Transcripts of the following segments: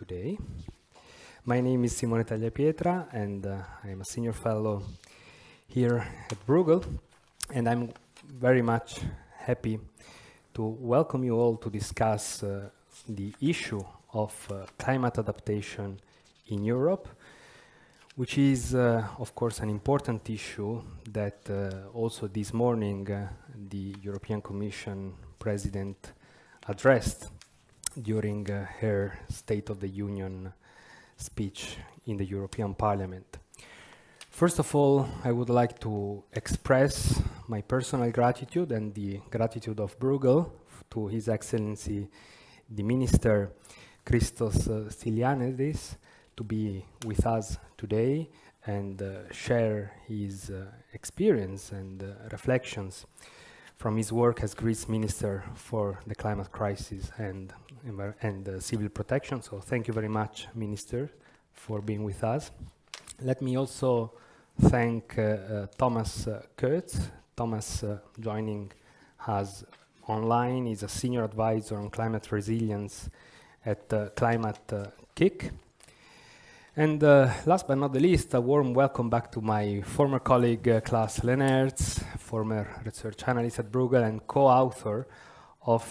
today. My name is Simone Tagliapietra, and I'm a senior fellow here at Bruegel, and I'm very much happy to welcome you all to discuss the issue of climate adaptation in Europe, which is, of course, an important issue that also this morning the European Commission President addressed during her State of the Union speech in the European Parliament. First of all, I would like to express my personal gratitude and the gratitude of Bruegel to His Excellency the Minister Christos Stylianides to be with us today and share his experience and reflections from his work as Greece Minister for the Climate Crisis and Civil Protection. So thank you very much, Minister, for being with us. Let me also thank Thomas Kurtz. Thomas joining us online is a senior advisor on climate resilience at Climate Kick. And last but not the least, a warm welcome back to my former colleague Klaas Lenertz, former research analyst at Bruegel and co-author of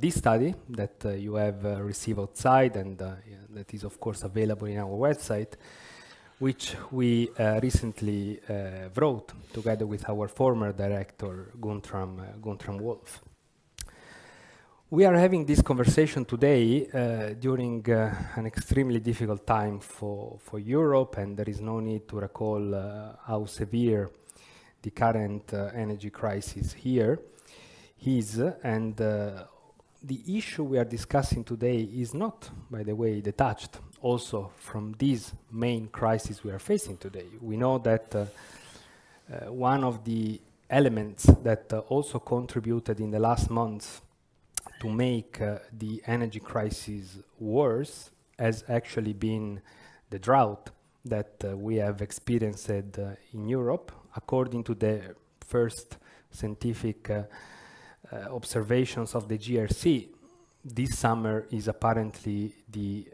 this study that you have received outside and that is of course available in our website, which we recently wrote together with our former director Guntram Wolf. We are having this conversation today during an extremely difficult time for Europe, and there is no need to recall how severe the current energy crisis here is. And the issue we are discussing today is not, by the way, detached also from this main crisis we are facing today. We know that one of the elements that also contributed in the last months to make the energy crisis worse has actually been the drought that we have experienced in Europe. According to the first scientific observations of the GRC, this summer is apparently the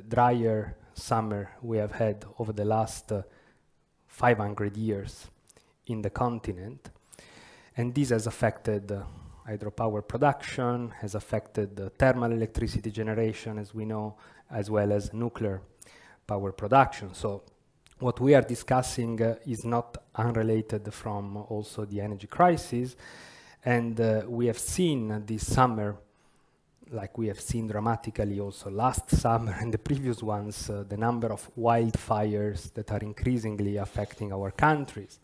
drier summer we have had over the last 500 years in the continent. And this has affected hydropower production, has affected thermal electricity generation, as we know, as well as nuclear power production. So what we are discussing is not unrelated from also the energy crisis. And we have seen this summer, like we have seen dramatically also last summer and the previous ones, the number of wildfires that are increasingly affecting our countries.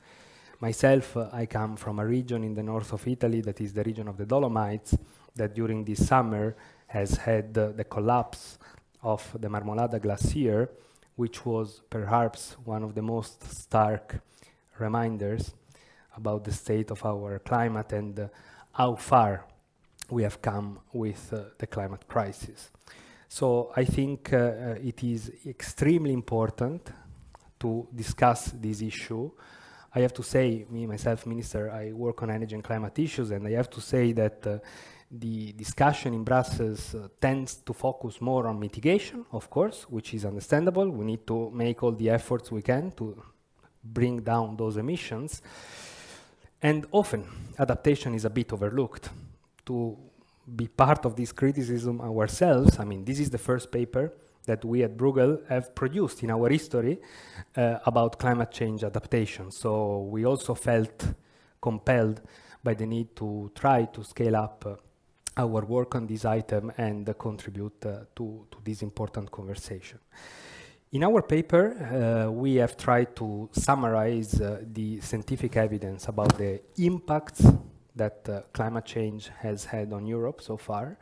Myself, I come from a region in the north of Italy that is the region of the Dolomites that during this summer has had the collapse of the Marmolada Glacier, which was perhaps one of the most stark reminders about the state of our climate and how far we have come with the climate crisis. So I think it is extremely important to discuss this issue. I have to say, me, myself, Minister, I work on energy and climate issues, and I have to say that the discussion in Brussels tends to focus more on mitigation, of course, which is understandable. We need to make all the efforts we can to bring down those emissions. And often, adaptation is a bit overlooked. To be part of this criticism ourselves, I mean, this is the first paper that we at Bruegel have produced in our history about climate change adaptation. So we also felt compelled by the need to try to scale up our work on this item and contribute to this important conversation. In our paper, we have tried to summarize the scientific evidence about the impacts that climate change has had on Europe so far.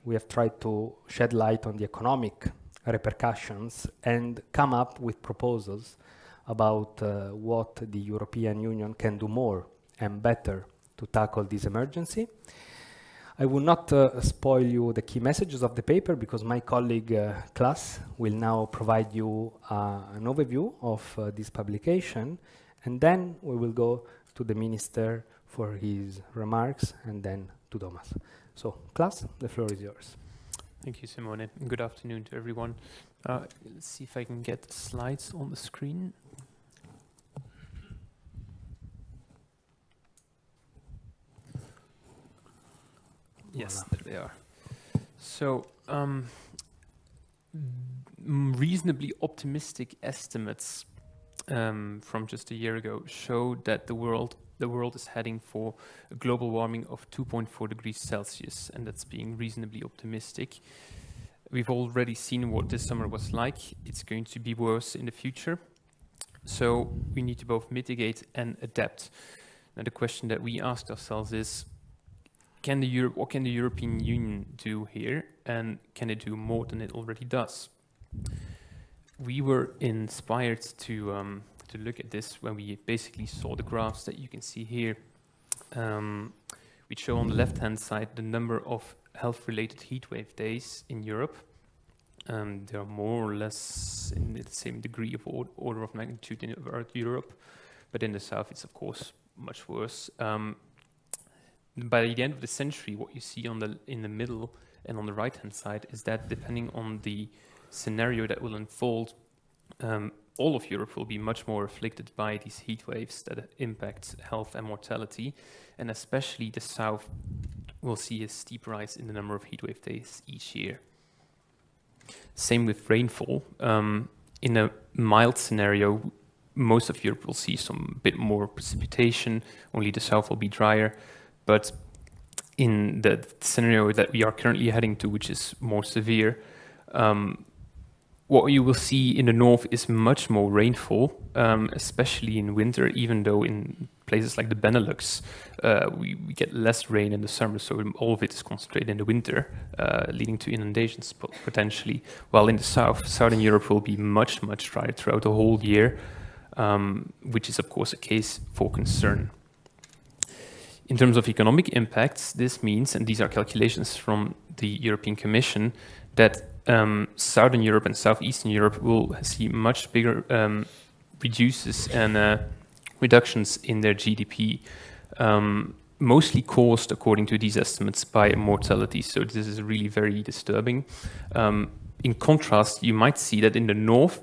We have tried to shed light on the economic repercussions and come up with proposals about what the European Union can do more and better to tackle this emergency. I will not spoil you the key messages of the paper because my colleague Klaas will now provide you an overview of this publication, and then we will go to the Minister for his remarks and then to Thomas. So Klaas, the floor is yours. Thank you, Simone. And good afternoon to everyone. Let's see if I can get the slides on the screen. Yes, there they are. So, reasonably optimistic estimates from just a year ago show that the world is heading for a global warming of 2.4 degrees Celsius, and that's being reasonably optimistic. We've already seen what this summer was like. It's going to be worse in the future. So we need to both mitigate and adapt. Now the question that we asked ourselves is, what can the European Union do here, and can it do more than it already does? We were inspired to look at this when we basically saw the graphs that you can see here. We show on the left-hand side the number of health-related heatwave days in Europe. They are more or less in the same degree of order of magnitude in Europe, but in the south it's of course much worse. By the end of the century, what you see in the middle and on the right-hand side is that depending on the scenario that will unfold, all of Europe will be much more afflicted by these heat waves that impact health and mortality, and especially the south will see a steep rise in the number of heat wave days each year. Same with rainfall. In a mild scenario, most of Europe will see some bit more precipitation, only the south will be drier. But in the scenario that we are currently heading to, which is more severe, what you will see in the north is much more rainfall, especially in winter, even though in places like the Benelux, we get less rain in the summer, so all of it is concentrated in the winter, leading to inundations potentially. While in the southern Europe will be much drier throughout the whole year, which is of course a case for concern. In terms of economic impacts, this means, and these are calculations from the European Commission, that Southern Europe and Southeastern Europe will see much bigger reductions in their GDP, mostly caused, according to these estimates, by mortality. So this is really very disturbing. In contrast, you might see that in the north,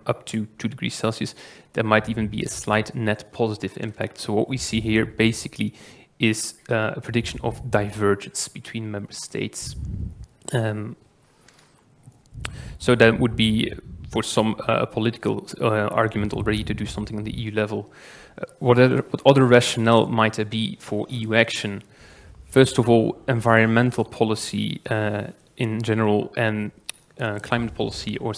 up to 2 degrees Celsius, there might even be a slight net positive impact. So what we see here basically is a prediction of divergence between member states. So that would be, for some, a political argument already to do something on the EU level. What other rationale might there be for EU action? First of all, environmental policy in general and climate policy or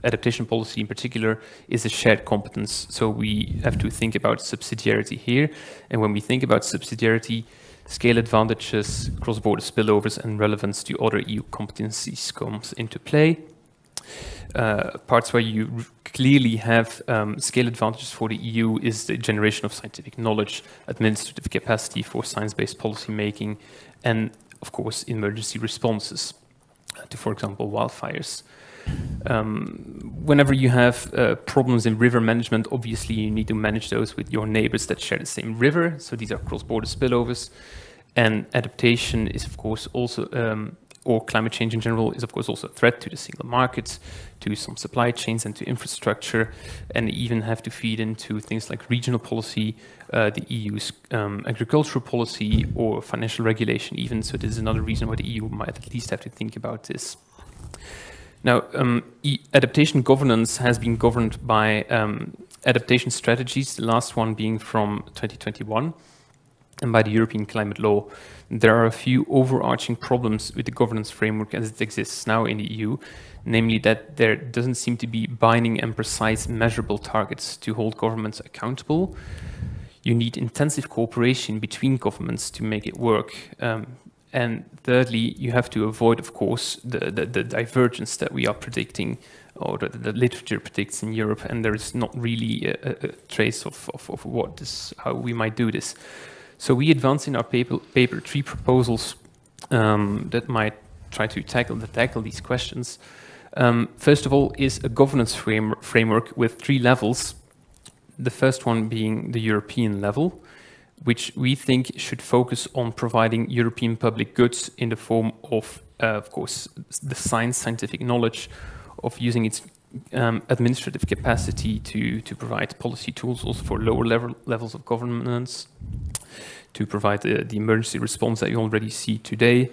adaptation policy in particular is a shared competence. So we have to think about subsidiarity here. And when we think about subsidiarity, scale advantages, cross-border spillovers, and relevance to other EU competencies comes into play. Parts where you clearly have scale advantages for the EU is the generation of scientific knowledge, administrative capacity for science-based policy making, and of course emergency responses to, for example, wildfires. Whenever you have problems in river management, obviously you need to manage those with your neighbors that share the same river. So these are cross-border spillovers. And adaptation is, of course, also, or climate change in general, is, of course, also a threat to the single market, to some supply chains and to infrastructure, and even have to feed into things like regional policy, the EU's agricultural policy, or financial regulation even. So this is another reason why the EU might at least have to think about this. Now, adaptation governance has been governed by adaptation strategies, the last one being from 2021, and by the European climate law. There are a few overarching problems with the governance framework as it exists now in the EU, namely that there doesn't seem to be binding and precise measurable targets to hold governments accountable. You need intensive cooperation between governments to make it work. And thirdly, you have to avoid, of course, the divergence that we are predicting, or the literature predicts in Europe, and there is not really a trace of how we might do this. So we advance in our paper 3 proposals that might try to tackle these questions. First of all is a governance framework with 3 levels. The first one being the European level, which we think should focus on providing European public goods in the form of of course, the scientific knowledge of using its administrative capacity to provide policy tools also for lower levels of governance, to provide the emergency response that you already see today,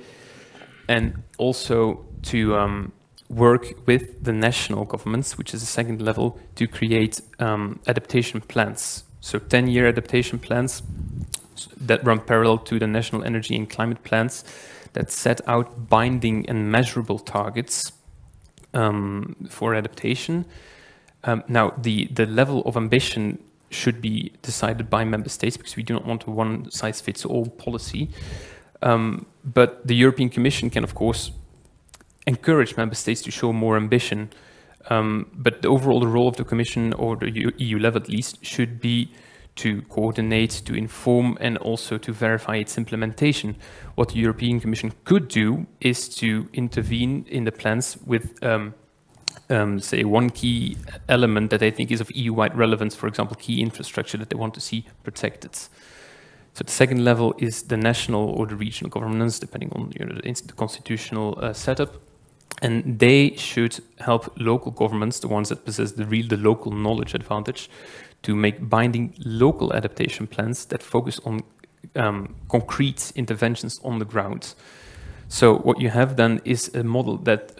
and also to work with the national governments, which is the second level, to create adaptation plans. So 10-year adaptation plans that run parallel to the national energy and climate plans that set out binding and measurable targets for adaptation. Now, the level of ambition should be decided by member states because we do not want a one-size-fits-all policy. But the European Commission can, of course, encourage member states to show more ambition. But overall, the role of the Commission, or the EU level at least, should be to coordinate, to inform, and also to verify its implementation. What the European Commission could do is to intervene in the plans with, say, one key element that I think is of EU-wide relevance, for example, key infrastructure that they want to see protected. So the second level is the national or the regional governments, depending on the constitutional setup. And they should help local governments, the ones that possess the local knowledge advantage, to make binding local adaptation plans that focus on concrete interventions on the ground. So what you have then is a model that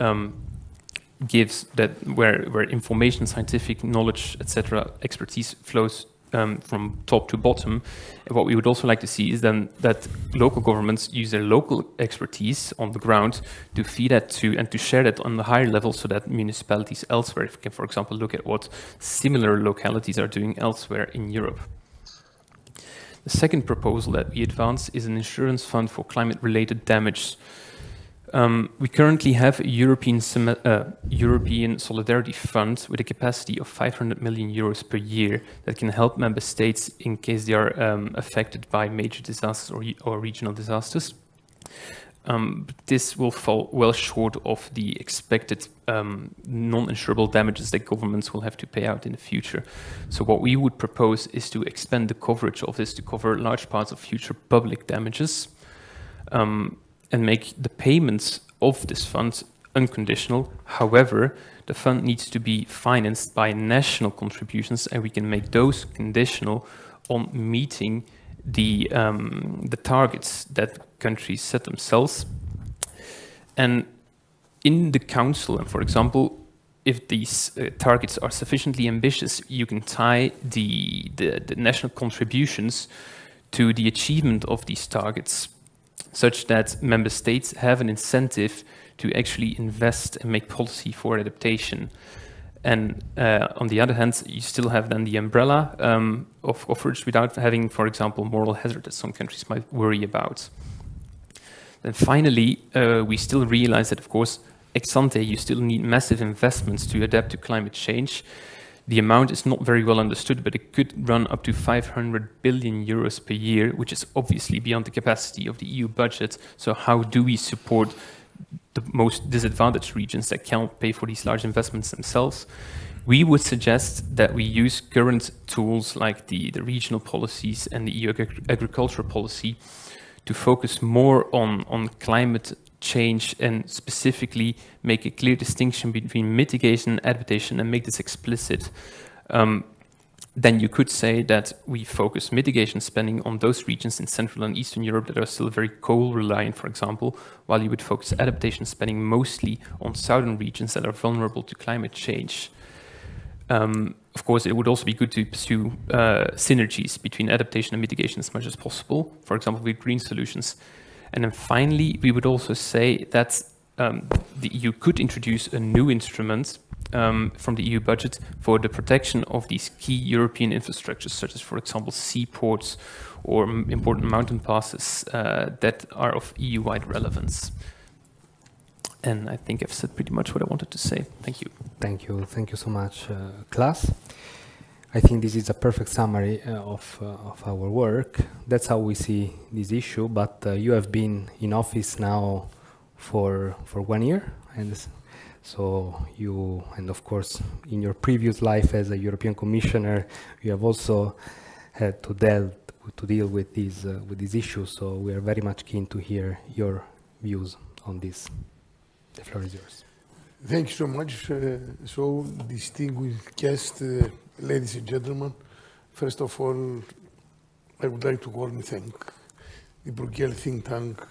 gives that where information, scientific knowledge, etc., expertise flows from top to bottom. And what we would also like to see is then that local governments use their local expertise on the ground to feed that to and to share that on the higher level, so that municipalities elsewhere can, for example, look at what similar localities are doing elsewhere in Europe. The second proposal that we advance is an insurance fund for climate-related damage. We currently have a European Solidarity Fund with a capacity of 500 million euros per year that can help member states in case they are affected by major disasters or regional disasters. This will fall well short of the expected non-insurable damages that governments will have to pay out in the future. So what we would propose is to expand the coverage of this to cover large parts of future public damages, and make the payments of this fund unconditional. However, the fund needs to be financed by national contributions, and we can make those conditional on meeting the targets that countries set themselves. And in the Council, for example, if these targets are sufficiently ambitious, you can tie the national contributions to the achievement of these targets, such that member states have an incentive to actually invest and make policy for adaptation. And on the other hand, you still have then the umbrella of coverage without having, for example, moral hazard that some countries might worry about. Then finally, we still realize that, of course, ex ante, you still need massive investments to adapt to climate change. The amount is not very well understood, but it could run up to 500 billion euros per year, which is obviously beyond the capacity of the EU budget. So how do we support the most disadvantaged regions that cannot pay for these large investments themselves? We would suggest that we use current tools like the regional policies and the EU agricultural policy to focus more on climate change, and specifically make a clear distinction between mitigation and adaptation, and make this explicit. Then you could say that we focus mitigation spending on those regions in Central and Eastern Europe that are still very coal-reliant, for example, while you would focus adaptation spending mostly on southern regions that are vulnerable to climate change. Of course, it would also be good to pursue synergies between adaptation and mitigation as much as possible, for example, with green solutions. And then finally, we would also say that the EU could introduce a new instrument from the EU budget for the protection of these key European infrastructures, such as, for example, seaports or important mountain passes that are of EU-wide relevance. And I think I've said pretty much what I wanted to say. Thank you. Thank you. Thank you so much, Klaas. I think this is a perfect summary of our work. That's how we see this issue, but you have been in office now for 1 year, and so you, and of course, in your previous life as a European Commissioner, you have also had to deal with these issues. So we are very much keen to hear your views on this. The floor is yours. Thank you so much. So, distinguished guests, ladies and gentlemen, first of all, I would like to warmly thank the Bruegel think tank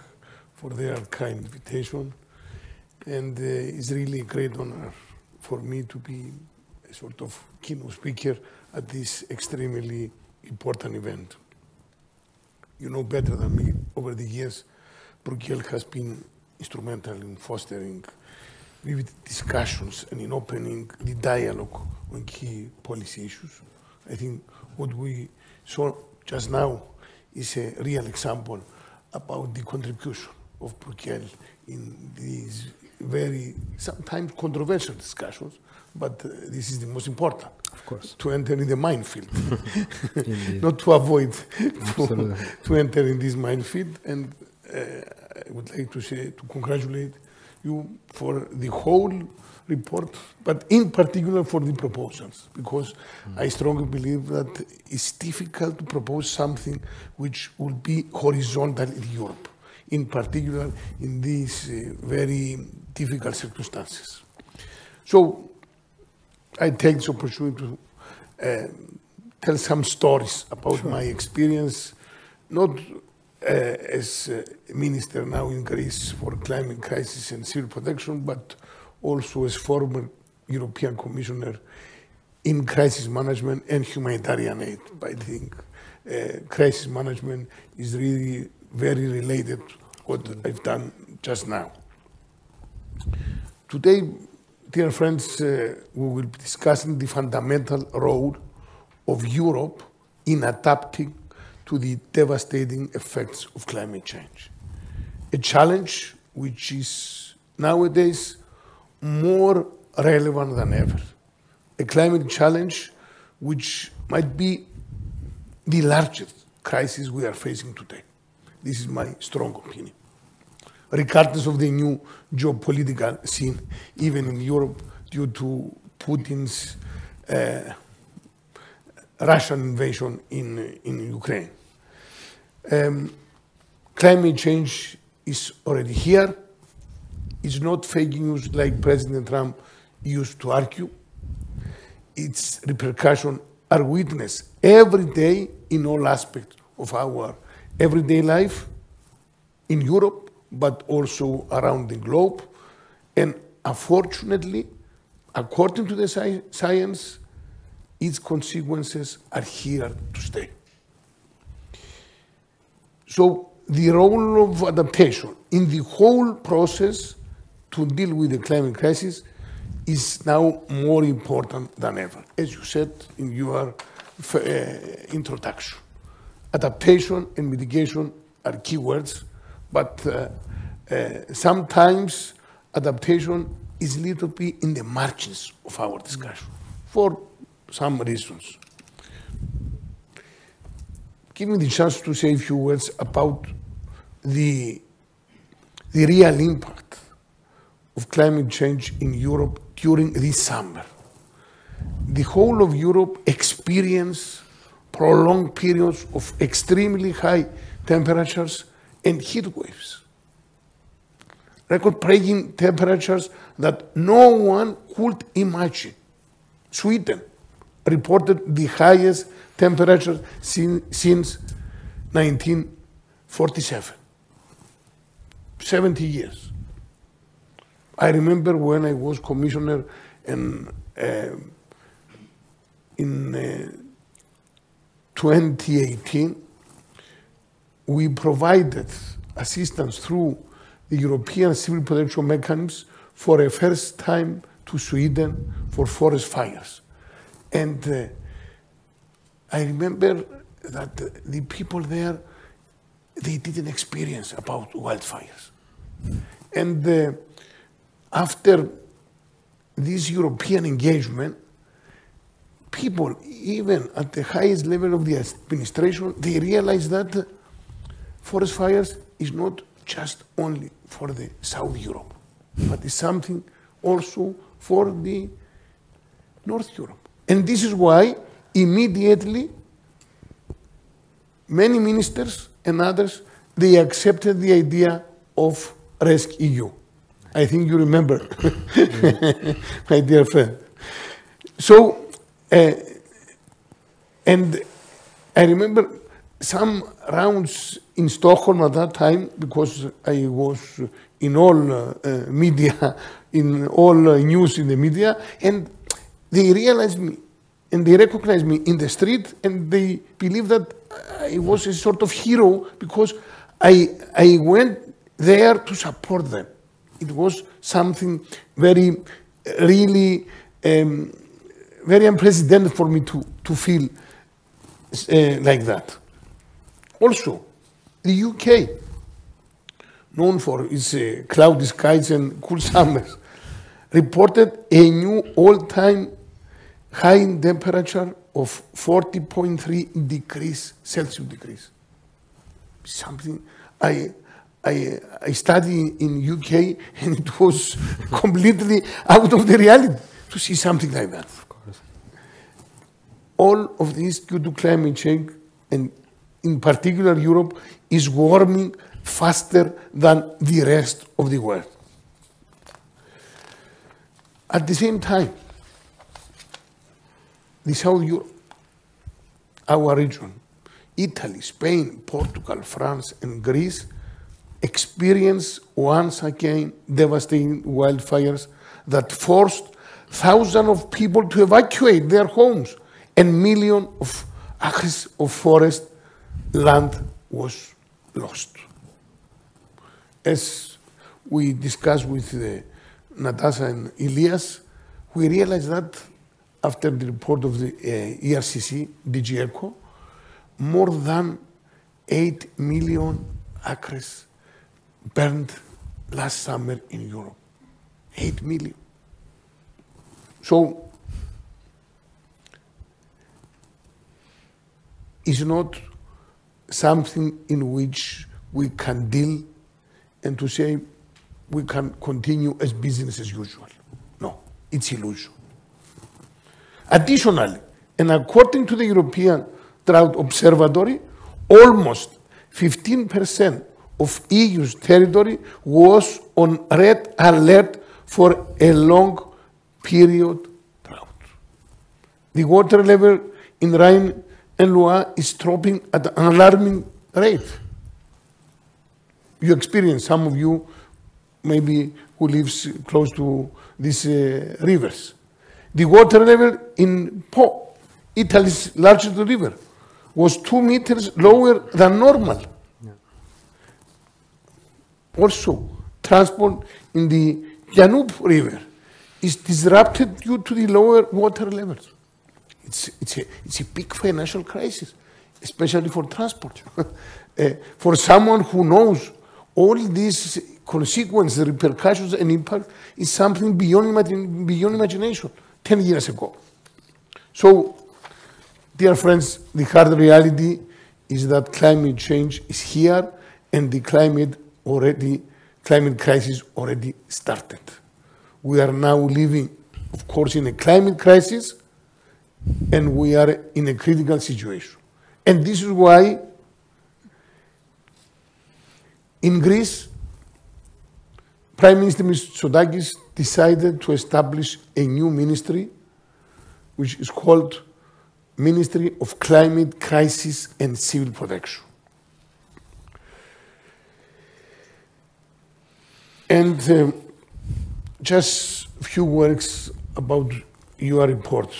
for their kind invitation. And it's really a great honor for me to be a sort of keynote speaker at this extremely important event. You know better than me, over the years, Bruegel has been instrumental in fostering vivid discussions and in opening the dialogue on key policy issues. I think what we saw just now is a real example about the contribution of Bruegel in these very sometimes controversial discussions, but this is the most important. Of course. To enter in the minefield, not to avoid to enter in this minefield. And I would like to say, to congratulate you for the whole report, but in particular for the proposals, because I strongly believe that it's difficult to propose something which will be horizontal in Europe, in particular in these very difficult circumstances. So I take this opportunity to tell some stories about my experience, not as a minister now in Greece for climate crisis and civil protection, but also as former European Commissioner in crisis management and humanitarian aid. I think crisis management is really very related to what I've done just now. Today, dear friends, we will be discussing the fundamental role of Europe in adapting to the devastating effects of climate change. A challenge which is nowadays more relevant than ever. A climate challenge which might be the largest crisis we are facing today. This is my strong opinion. Regardless of the new geopolitical scene, even in Europe, due to Putin's Russian invasion in Ukraine. Climate change is already here. It's not fake news like President Trump used to argue. Its repercussions are witnessed every day in all aspects of our everyday life in Europe, but also around the globe. And unfortunately, according to the science, its consequences are here to stay. So the role of adaptation in the whole process to deal with the climate crisis is now more important than ever, as you said in your introduction. Adaptation and mitigation are keywords, but sometimes adaptation is a little bit in the margins of our discussion for some reasons. Give me the chance to say a few words about the real impact of climate change in Europe during this summer. The whole of Europe experienced prolonged periods of extremely high temperatures and heat waves. Record-breaking temperatures that no one could imagine. Sweden reported the highest temperature since 1947. 70 years. I remember when I was commissioner in 2018, we provided assistance through the European Civil Protection Mechanism for a first time to Sweden for forest fires. And I remember that the people there, they didn't experience about wildfires. And after this European engagement, people, even at the highest level of the administration, they realized that forest fires is not just only for the South Europe, but it's something also for the North Europe. And this is why immediately many ministers and others, they accepted the idea of RESC-EU. I think you remember, my dear friend. So, and I remember some rounds in Stockholm at that time, because I was in all media, in all news in the media, and they realized me, and they recognized me in the street, and they believed that I was a sort of hero because I went there to support them. It was something very, really, very unprecedented for me to feel like that. Also, the UK, known for its cloudy skies and cool summers, reported a new all-time high in temperature of 40.3 degrees Celsius degrees. Something I studied in UK, and it was completely out of the reality to see something like that. Of course. All of this due to climate change, and in particular Europe, is warming faster than the rest of the world. At the same time, the South Europe, our region, Italy, Spain, Portugal, France, and Greece experience once again devastating wildfires that forced thousands of people to evacuate their homes, and millions of acres of forest land was lost. As we discussed with Natasha and Elias, we realized that after the report of the ERCC, DG ECHO, more than 8 million acres burned last summer in Europe. 8 million. So, it's not something in which we can deal and to say we can continue as business as usual. No, it's illusion. Additionally, and according to the European Drought Observatory, almost 15% of EU's territory was on red alert for a long period drought. The water level in Rhine and Loire is dropping at an alarming rate. You experience, some of you maybe who lives close to these rivers. The water level in Po, Italy's largest river, was 2 meters lower than normal. Yeah. Also, transport in the Danube River is disrupted due to the lower water levels. It's a big financial crisis, especially for transport. For someone who knows all these consequences, repercussions, and impact, is something beyond imagination 10 years ago. So, dear friends, the hard reality is that climate change is here, and the climate crisis already started. We are now living, of course, in a climate crisis, and we are in a critical situation. And this is why in Greece, Prime Minister Mitsotakis decided to establish a new ministry, which is called Ministry of Climate Crisis and Civil Protection. And just a few words about your reports.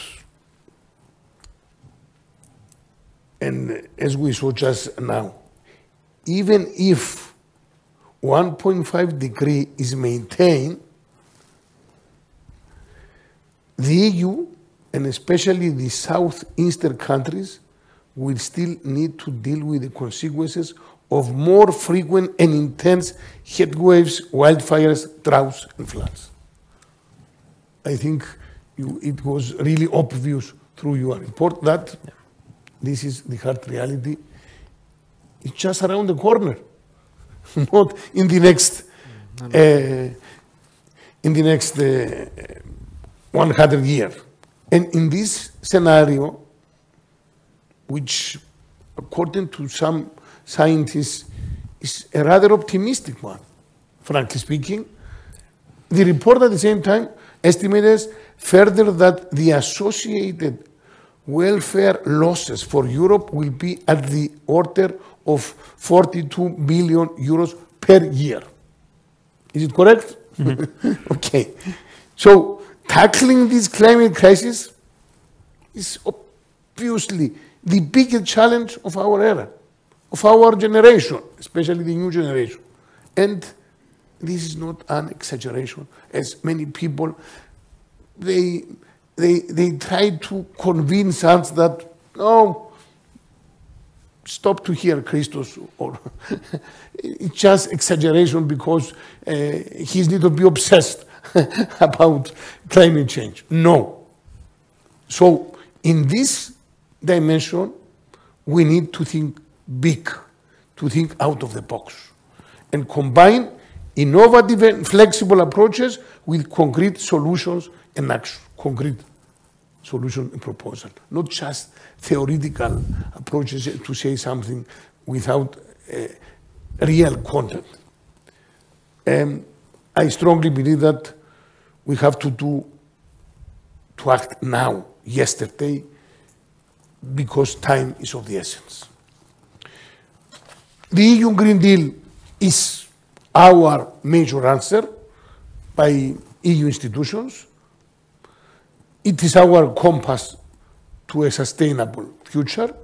And as we saw just now, even if 1.5 degree is maintained, the EU, and especially the southeastern countries, will still need to deal with the consequences of more frequent and intense heat waves, wildfires, droughts, and floods. I think it was really obvious through your report that this is the hard reality. It's just around the corner, not in the next 100 years. And in this scenario, which according to some scientists is a rather optimistic one, frankly speaking, The report at the same time estimates further that the associated welfare losses for Europe will be at the order of 42 billion euros per year. Is it correct? Mm-hmm. Okay. So tackling this climate crisis is obviously the biggest challenge of our era, of our generation, especially the new generation. And this is not an exaggeration, as many people, they try to convince us that, no, stop to hear Christos, or it's just exaggeration because he need to be obsessed about climate change. No. So in this dimension, we need to think big, to think out of the box, and combine innovative and flexible approaches with concrete solutions and action, concrete solution and proposal, not just theoretical approaches to say something without real content. I strongly believe that we have to act now, yesterday, because time is of the essence. The EU Green Deal is our major answer by EU institutions. It is our compass to a sustainable future.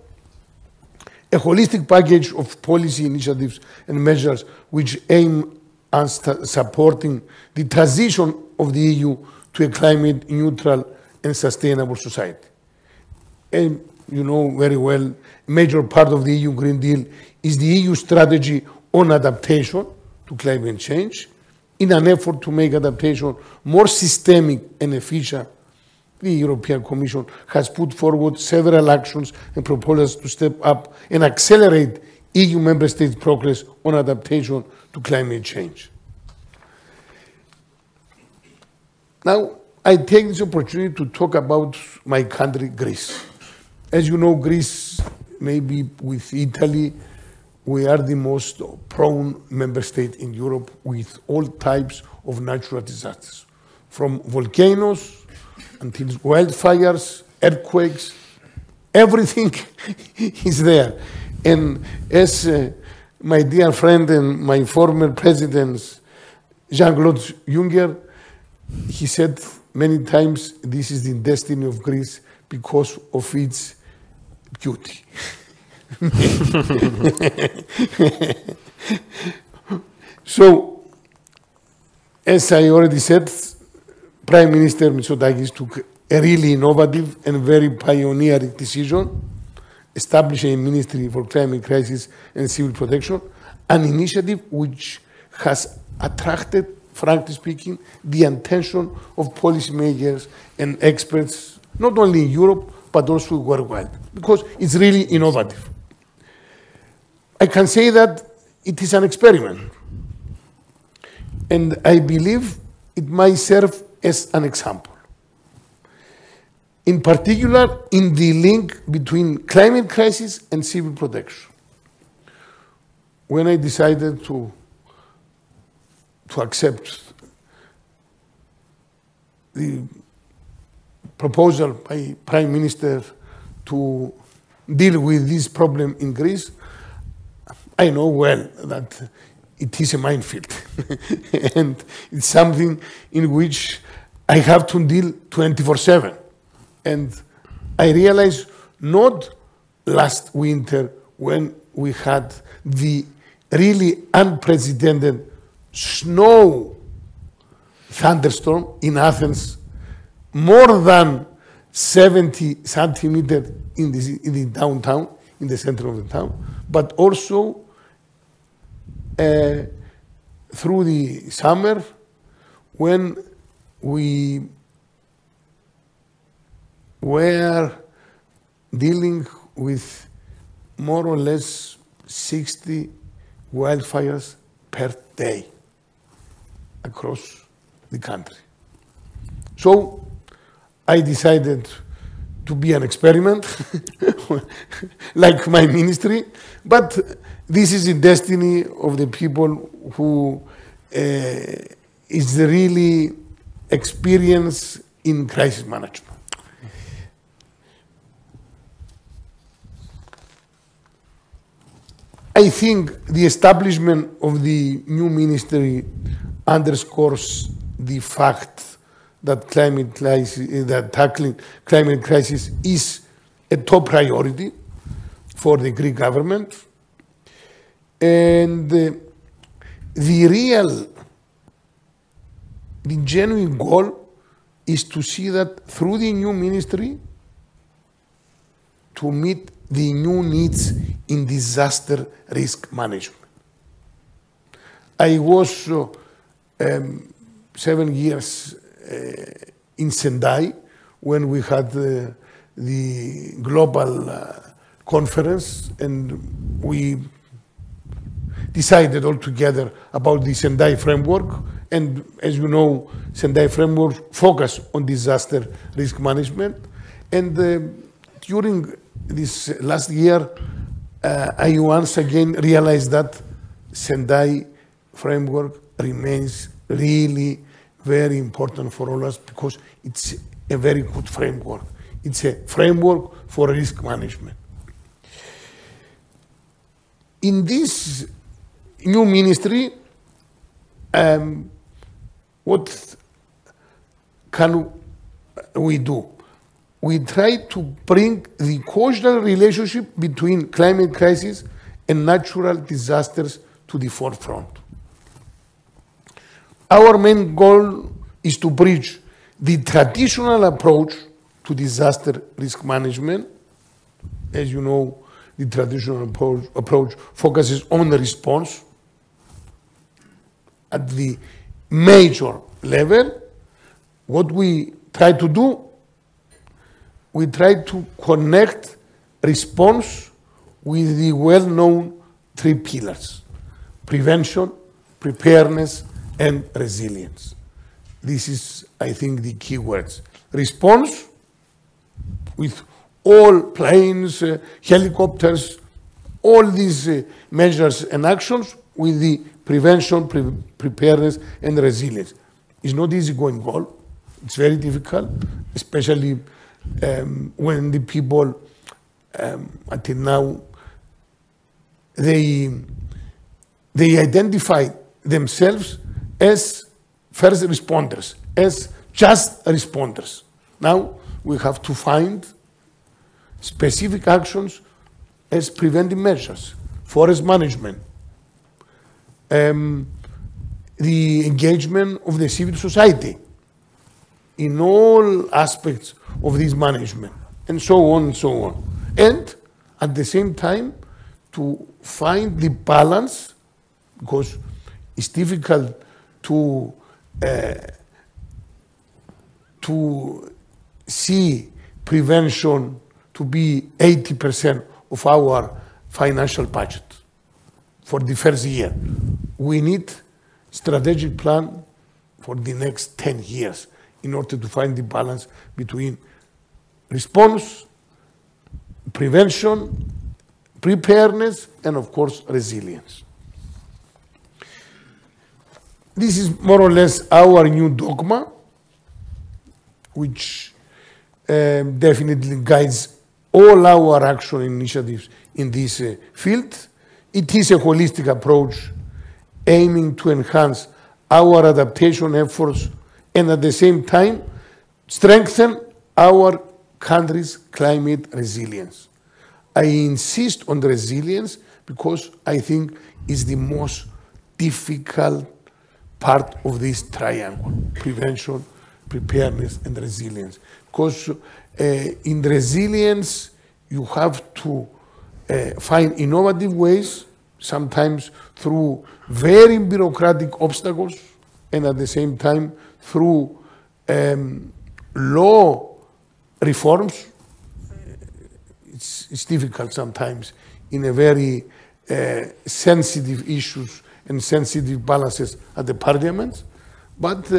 A holistic package of policy initiatives and measures which aim at supporting the transition of the EU to a climate neutral and sustainable society. And you know very well, a major part of the EU Green Deal is the EU strategy on adaptation to climate change. In an effort to make adaptation more systemic and efficient, the European Commission has put forward several actions and proposals to step up and accelerate EU member states' progress on adaptation to climate change. Now, I take this opportunity to talk about my country, Greece. As you know, Greece, maybe with Italy, we are the most prone member state in Europe with all types of natural disasters, from volcanoes until wildfires, earthquakes, everything is there. And as my dear friend and my former president, Jean-Claude Juncker, he said many times, this is the destiny of Greece because of its beauty. So, as I already said, Prime Minister Mitsotakis took a really innovative and very pioneering decision, establishing a Ministry for Climate Crisis and Civil Protection, an initiative which has attracted, frankly speaking, the attention of policymakers and experts, not only in Europe, but also worldwide, because it's really innovative. I can say that it is an experiment, and I believe it might serve as an example. In particular, in the link between climate crisis and civil protection. When I decided to accept the proposal by Prime Minister to deal with this problem in Greece, I know well that it is a minefield and it's something in which I have to deal 24/7. And I realized not last winter when we had the really unprecedented snow thunderstorm in Athens, more than 70 centimeters in the downtown, in the center of the town, but also through the summer when we were dealing with more or less 60 wildfires per day across the country. So I decided to be an experiment, like my ministry, but this is the destiny of the people who is really experience in crisis management. I think the establishment of the new ministry underscores the fact that tackling climate crisis is a top priority for the Greek government. And the genuine goal is to see that through the new ministry to meet the new needs in disaster risk management. I was 7 years in Sendai when we had the global conference, and we decided all together about the Sendai framework. And as you know, Sendai framework focus on disaster risk management. And during this last year, I once again realized that Sendai framework remains really very important for all of us because it's a very good framework. It's a framework for risk management. In this new ministry, what can we do? We try to bring the causal relationship between climate crisis and natural disasters to the forefront. Our main goal is to bridge the traditional approach to disaster risk management. As you know, the traditional approach focuses on the response at the major level. What we try to do, we try to connect response with the well-known 3 pillars: prevention, preparedness, and resilience. This is, I think, the key words. Response with all planes, helicopters, all these measures and actions with the prevention, preparedness, and resilience. It's not easy going goal. It's very difficult, especially when the people until now they identify themselves as first responders, as just responders. Now we have to find specific actions as preventive measures, forest management, the engagement of the civil society in all aspects of this management, and so on and so on. And at the same time, to find the balance, because it's difficult to see prevention to be 80% of our financial budget for the first year. We need strategic plan for the next 10 years in order to find the balance between response, prevention, preparedness, and of course, resilience. This is more or less our new dogma, which definitely guides all our action initiatives in this field. It is a holistic approach aiming to enhance our adaptation efforts and at the same time strengthen our country's climate resilience. I insist on the resilience because I think it's the most difficult part of this triangle: prevention, preparedness, and resilience. Because in resilience, you have to find innovative ways, sometimes through very bureaucratic obstacles, and at the same time through law reforms. It's difficult sometimes in a very sensitive issues and sensitive balances at the parliament, but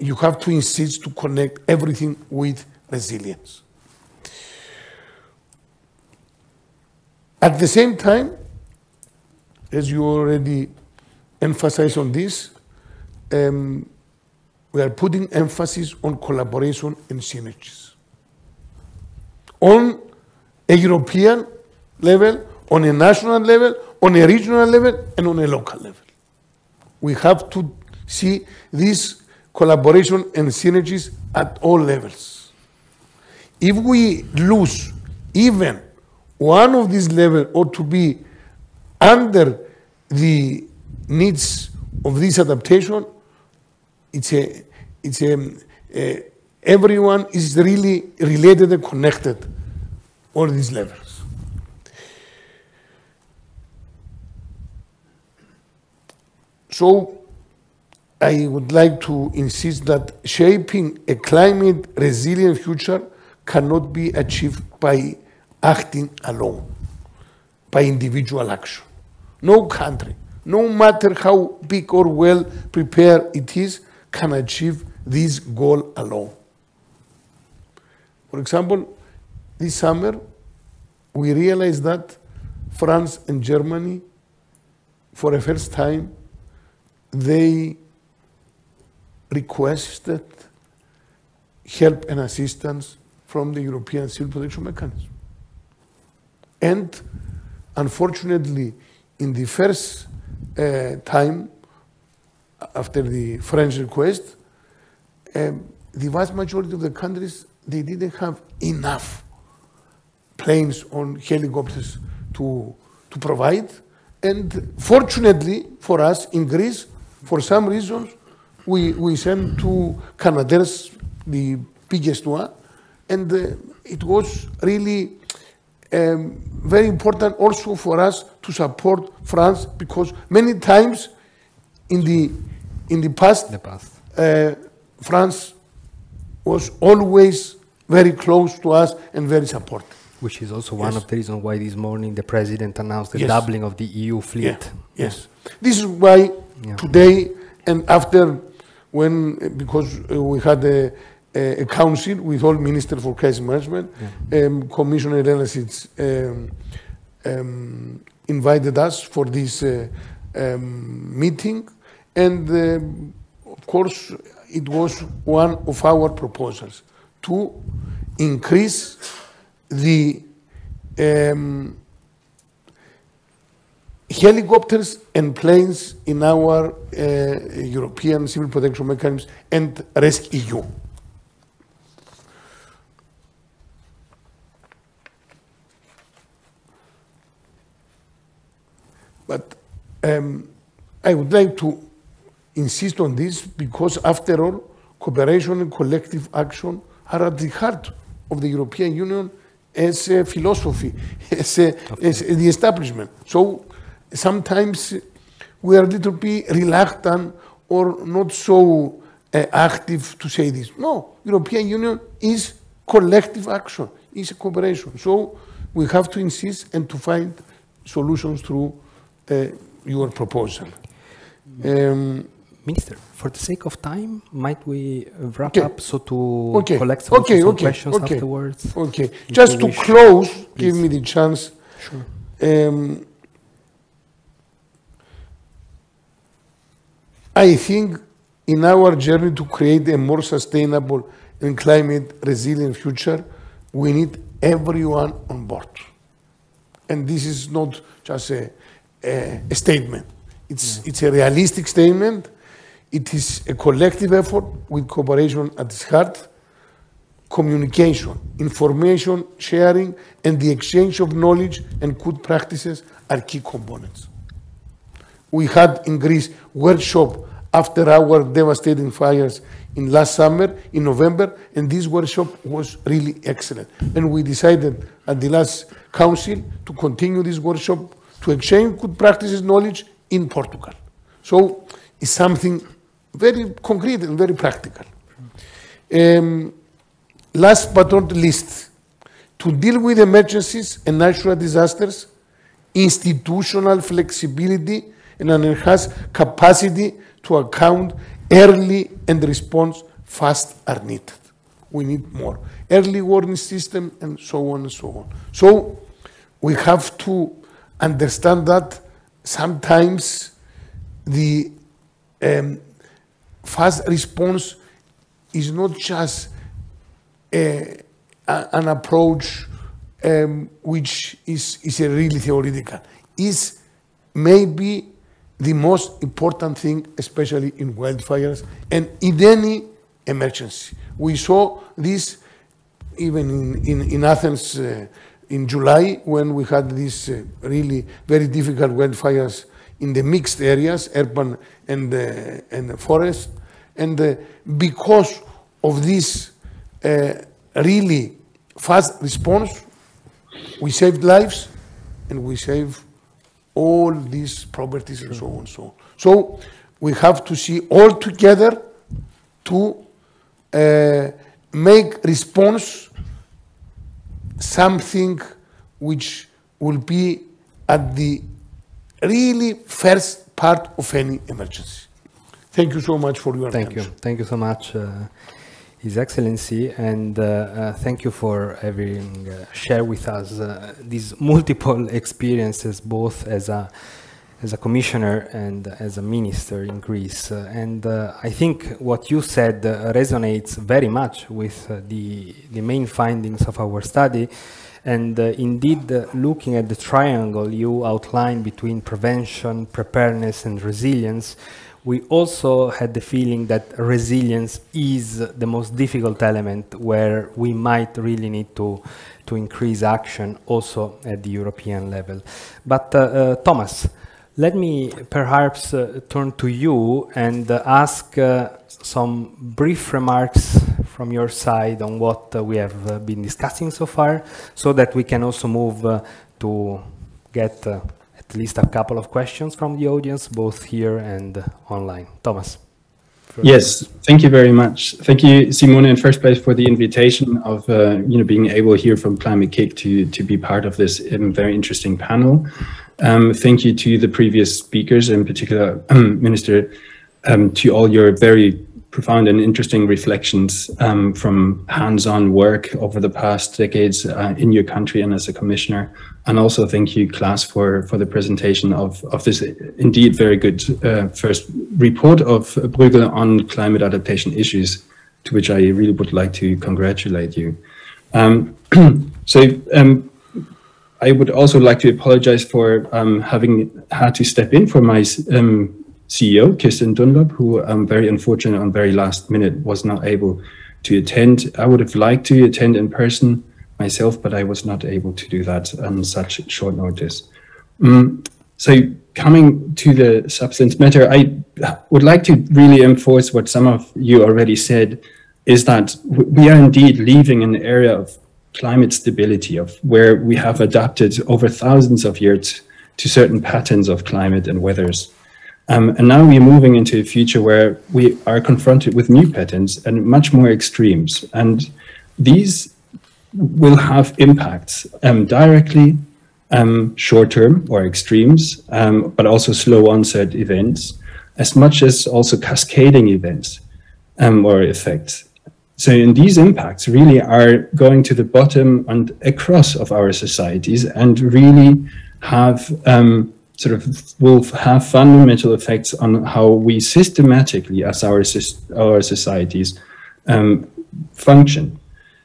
you have to insist to connect everything with resilience. At the same time, as you already emphasized on this, we are putting emphasis on collaboration and synergies. On a European level, on a national level, on a regional level, and on a local level. We have to see this collaboration and synergies at all levels. If we lose even one of these levels, or to be under the needs of this adaptation, everyone is really related and connected, all these levels. So I would like to insist that shaping a climate resilient future cannot be achieved by acting alone, by individual action. No country, no matter how big or well prepared it is, can achieve this goal alone. For example, this summer, we realized that France and Germany, for the first time, they requested help and assistance from the European Civil Protection Mechanism. And unfortunately, in the first time, after the French request, the vast majority of the countries, they didn't have enough planes or helicopters to provide. And fortunately for us in Greece, for some reasons, we sent 2 Canadaires, the biggest one, and it was really very important also for us to support France, because many times in the past, France was always very close to us and very supportive. Which is also one of the reasons why this morning the President announced the doubling of the EU fleet. Yeah. Yes. This is why today and after, because we had a council with all Ministers for Crisis Management, Commissioner Renasits invited us for this meeting, and of course it was one of our proposals to increase the helicopters and planes in our European Civil Protection Mechanism and RescEU. But I would like to insist on this because, after all, cooperation and collective action are at the heart of the European Union as a philosophy, as the establishment. So sometimes we are a little bit reluctant or not so active to say this. No, European Union is collective action, is a cooperation. So we have to insist and to find solutions through your proposal. Minister, for the sake of time, might we wrap up so to collect some questions afterwards? Okay, just to close, please. Give me the chance. Sure. I think in our journey to create a more sustainable and climate resilient future, we need everyone on board. And this is not just a statement. It's a realistic statement. It is a collective effort with cooperation at its heart. Communication, information sharing, and the exchange of knowledge and good practices are key components. We had in Greece workshop after our devastating fires in last summer, in November, and this workshop was really excellent. And we decided at the last council to continue this workshop to exchange good practices knowledge in Portugal. So it's something very concrete and very practical. Last but not least, to deal with emergencies and natural disasters, institutional flexibility and an enhanced capacity to account early and response fast are needed. We need more early warning system and so on and so on. So we have to understand that sometimes the fast response is not just an approach which is a really theoretical. It's maybe the most important thing, especially in wildfires and in any emergency. We saw this even in Athens in July, when we had these really very difficult wildfires in the mixed areas, urban and forest. And because of this really fast response, we saved lives and we save all these properties and so on. So we have to see all together to make response something which will be at the really first part of any emergency. Thank you so much for your attention. Thank you so much, His Excellency, and thank you for having shared with us these multiple experiences, both as a commissioner and as a minister in Greece. And I think what you said resonates very much with the main findings of our study. And indeed, looking at the triangle you outlined between prevention, preparedness, and resilience, we also had the feeling that resilience is the most difficult element, where we might really need to increase action also at the European level. But Thomas, let me perhaps turn to you and ask some brief remarks from your side on what we have been discussing so far, so that we can also move to get at least a couple of questions from the audience, both here and online. Thomas. Yes, thank you very much. Thank you, Simone, in first place, for the invitation of being able here from Climate Kick to be part of this very interesting panel. Thank you to the previous speakers, in particular, Minister, to all your very profound and interesting reflections from hands-on work over the past decades in your country and as a commissioner. And also thank you, Klaas, for the presentation of this indeed very good first report of Bruegel on climate adaptation issues, to which I really would like to congratulate you. I would also like to apologize for having had to step in for my CEO, Kirsten Dunlop, who very unfortunate on very last minute was not able to attend. I would have liked to attend in person myself, but I was not able to do that on such short notice. So coming to the substance matter, I would like to really enforce what some of you already said, is that we are indeed leaving an area of climate stability, of where we have adapted over thousands of years to certain patterns of climate and weathers. And now we're moving into a future where we are confronted with new patterns and much more extremes. And these will have impacts directly, short-term or extremes, but also slow onset events, as much as also cascading events or effects. So in these impacts really are going to the bottom and across of our societies, and really have will have fundamental effects on how we systematically, as our societies, function.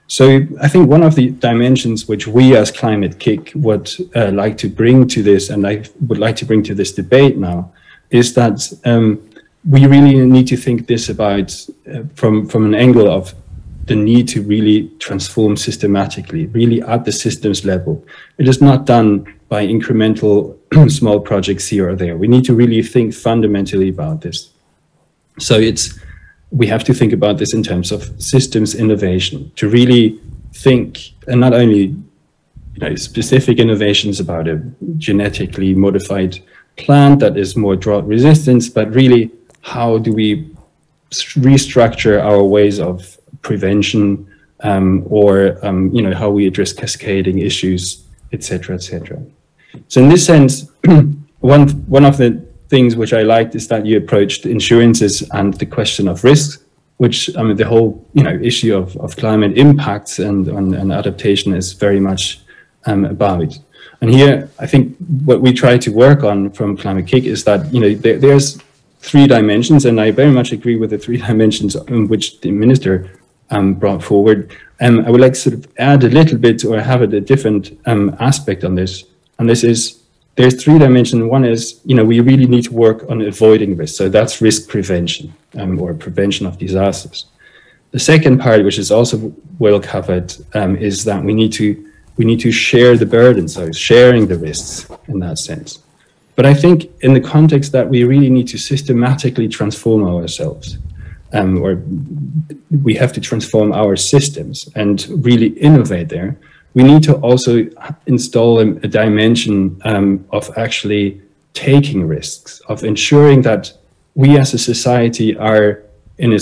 So I think one of the dimensions which we as Climate Kick would like to bring to this, and I would like to bring to this debate now, is that we really need to think this about from an angle of the need to really transform systematically, really at the systems level. It is not done by incremental small projects here or there. We need to really think fundamentally about this. So we have to think about this in terms of systems innovation, to really think, and not only specific innovations about a genetically modified plant that is more drought resistant, but really how do we restructure our ways of prevention, or how we address cascading issues, etc., etc. So in this sense, one of the things which I liked is that you approached insurances and the question of risks, which the whole issue of climate impacts and adaptation is very much about. And here, I think what we try to work on from Climate Kick is that there's three dimensions, and I very much agree with the three dimensions which the minister brought forward. I would like to sort of add a little bit or have a different aspect on this. And this is, there's three dimensions. One is, you know, we really need to work on avoiding risk. So that's risk prevention or prevention of disasters. The second part, which is also well covered, is that we need to share the burden, so sharing the risks in that sense. But I think in the context that we really need to systematically transform ourselves, or we have to transform our systems and really innovate there, we need to also install a dimension of actually taking risks, of ensuring that we as a society are in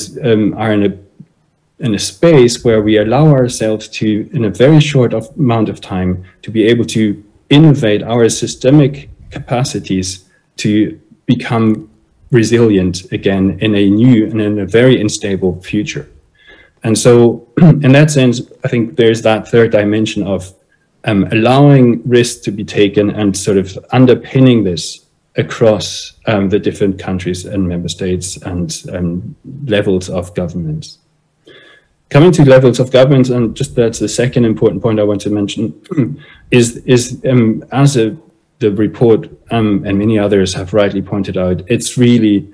a space where we allow ourselves to, in a very short amount of time, to be able to innovate our systemic capacities to become resilient again in a new and in a very unstable future. And so in that sense, I think there's that third dimension of allowing risks to be taken and sort of underpinning this across the different countries and member states and levels of governments. Coming to levels of governments, and just that's the second important point I want to mention, is as the report and many others have rightly pointed out, it's really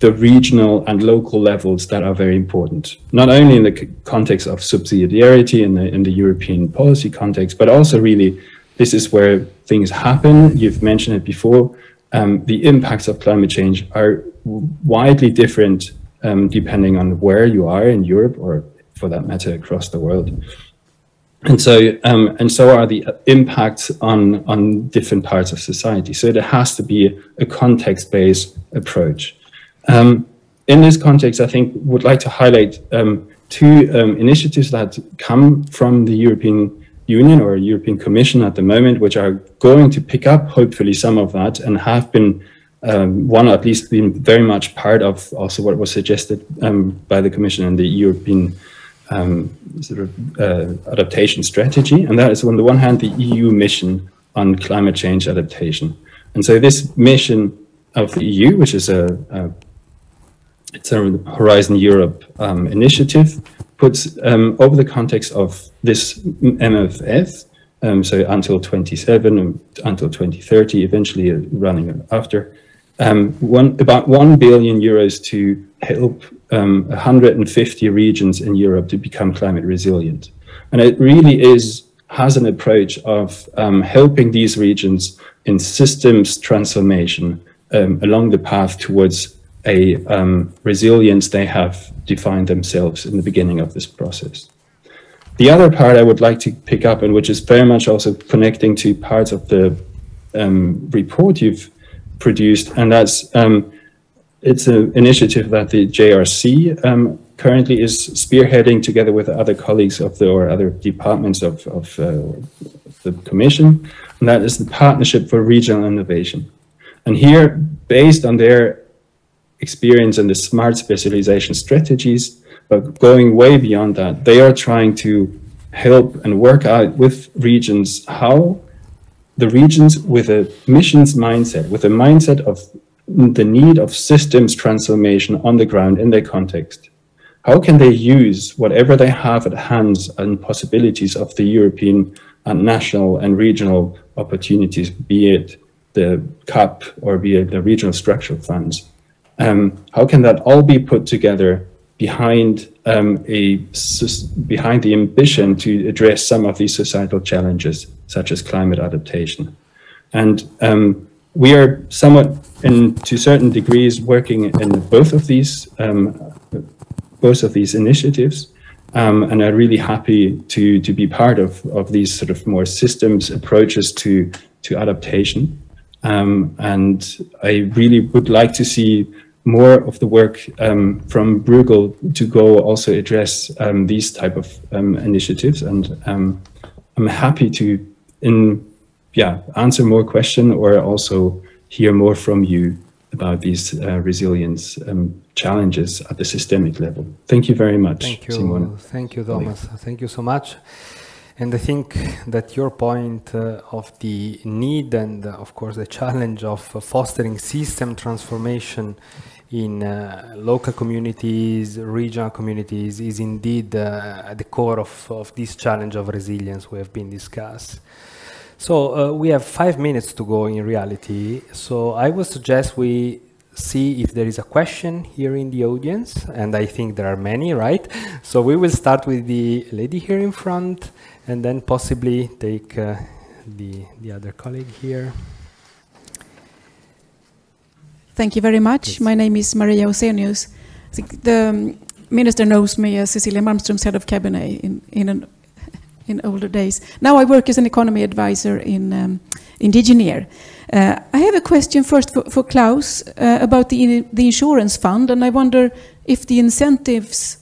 the regional and local levels that are very important, not only in the context of subsidiarity in the European policy context, but also really this is where things happen. You've mentioned it before. The impacts of climate change are widely different depending on where you are in Europe, or for that matter across the world. And so are the impacts on different parts of society. So there has to be a context-based approach. In this context, I think would like to highlight two initiatives that come from the European Union or European Commission at the moment, which are going to pick up hopefully some of that and have been one at least been very much part of also what was suggested by the Commission and the European adaptation strategy. And that is on the one hand the EU mission on climate change adaptation. And so this mission of the EU, which is it's a Horizon Europe initiative, puts over the context of this MFF, so until 27 and until 2030, eventually running after, about 1 billion euros to help 150 regions in Europe to become climate resilient. And it really has an approach of helping these regions in systems transformation along the path towards a resilience they have defined themselves in the beginning of this process. The other part I would like to pick up, and which is very much also connecting to parts of the report you've produced, and that's it's an initiative that the JRC currently is spearheading together with other colleagues of or other departments of the Commission, and that is the Partnership for Regional Innovation. And here, based on their experience in the smart specialization strategies, but going way beyond that, they are trying to help and work out with regions how the regions with a missions mindset, with a mindset of the need of systems transformation on the ground in their context, how can they use whatever they have at hands and possibilities of the European and national and regional opportunities, be it the CAP or be it the regional structural funds, how can that all be put together behind behind the ambition to address some of these societal challenges, such as climate adaptation? And we are somewhat, to certain degrees, working in both of these initiatives, and are really happy to be part of these sort of more systems approaches to adaptation. And I really would like to see more of the work from Bruegel to go also address these type of initiatives. And I'm happy to answer more questions or also hear more from you about these resilience challenges at the systemic level. Thank you very much. Thank you, Simone. thank you, Thomas. Thank you so much. And I think that your point of the need and, of course, the challenge of fostering system transformation in local communities, regional communities, is indeed at the core of this challenge of resilience we have been discussed. So we have 5 minutes to go in reality. So I would suggest we see if there is a question here in the audience, and I think there are many, right? So we will start with the lady here in front, and then possibly take the other colleague here. Thank you very much. Yes. My name is Maria Osenius. I think the minister knows me as Cecilia Malmström's head of cabinet in older days. Now I work as an economy advisor in Digineer. I have a question first for Klaus about the insurance fund, and I wonder if the incentives,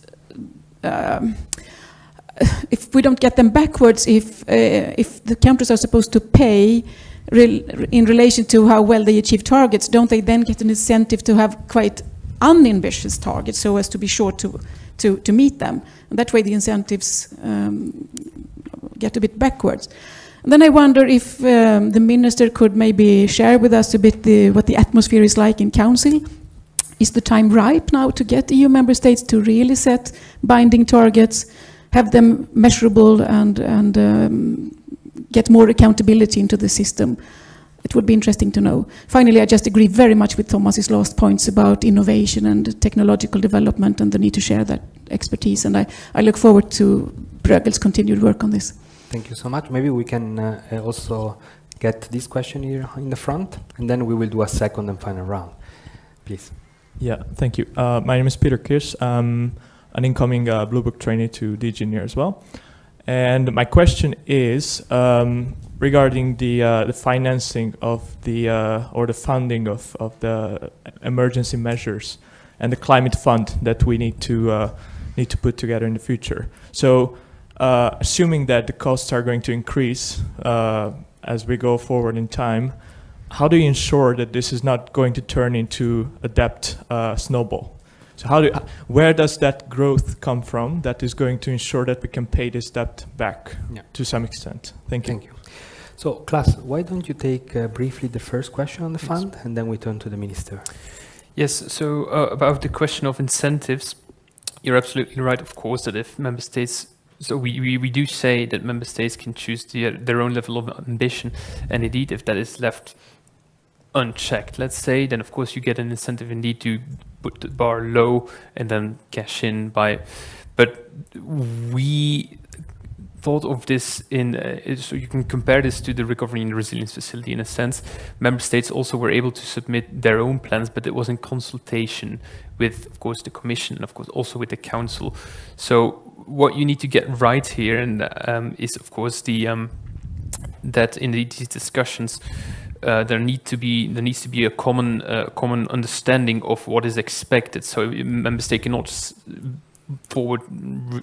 if we don't get them backwards, if the countries are supposed to pay in relation to how well they achieve targets, don't they then get an incentive to have quite unambitious targets so as to be sure to meet them? And that way the incentives get a bit backwards. And then I wonder if the minister could maybe share with us a bit what the atmosphere is like in Council. Is the time ripe now to get EU member states to really set binding targets, have them measurable, and get more accountability into the system? It would be interesting to know. Finally, I just agree very much with Thomas's last points about innovation and technological development and the need to share that expertise. And I look forward to Bruegel's continued work on this. Thank you so much. Maybe we can also get this question here in the front, and then we will do a second and final round. Please. Yeah, thank you. My name is Peter Kirsch. I'm an incoming Blue Book trainee to Digineer as well. And my question is regarding the financing of or the funding of the emergency measures and the climate fund that we need to put together in the future. So assuming that the costs are going to increase as we go forward in time, how do you ensure that this is not going to turn into a debt snowball? So where does that growth come from that is going to ensure that we can pay this debt back to some extent? Thank you. Thank you. So, Klaus, why don't you take briefly the first question on the fund, and then we turn to the minister. Yes, so about the question of incentives, you're absolutely right, of course, that if member states, so we do say that member states can choose their own level of ambition, and indeed, if that is left unchecked, let's say, then of course you get an incentive indeed to put the bar low and then cash in by, but we thought of this so you can compare this to the Recovery and Resilience Facility in a sense. Member states also were able to submit their own plans, but it was in consultation with, of course, the Commission and of course also with the Council. So what you need to get right here and is of course that in these discussions there needs to be a common understanding of what is expected. So member state cannot forward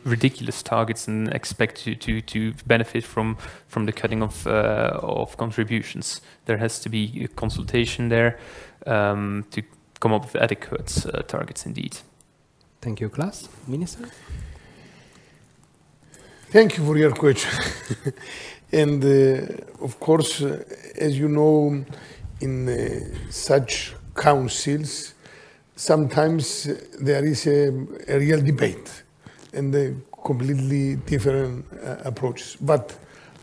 ridiculous targets and expect to benefit from the cutting of contributions. There has to be a consultation there to come up with adequate targets indeed. Thank you, Klaus. Minister? Thank you for your question. And of course, as you know, in such councils, sometimes there is a real debate and completely different approaches. But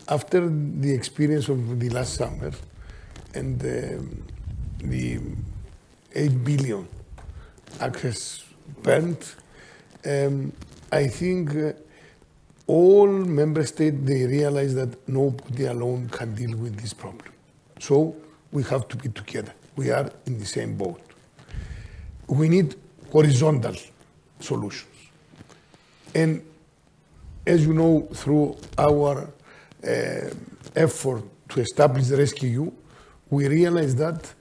after the experience of the last summer and the 8 billion access burnt, I think all member states, they realize that nobody alone can deal with this problem. So we have to be together. We are in the same boat. We need horizontal solutions. And as you know, through our effort to establish the RescEU, we realize that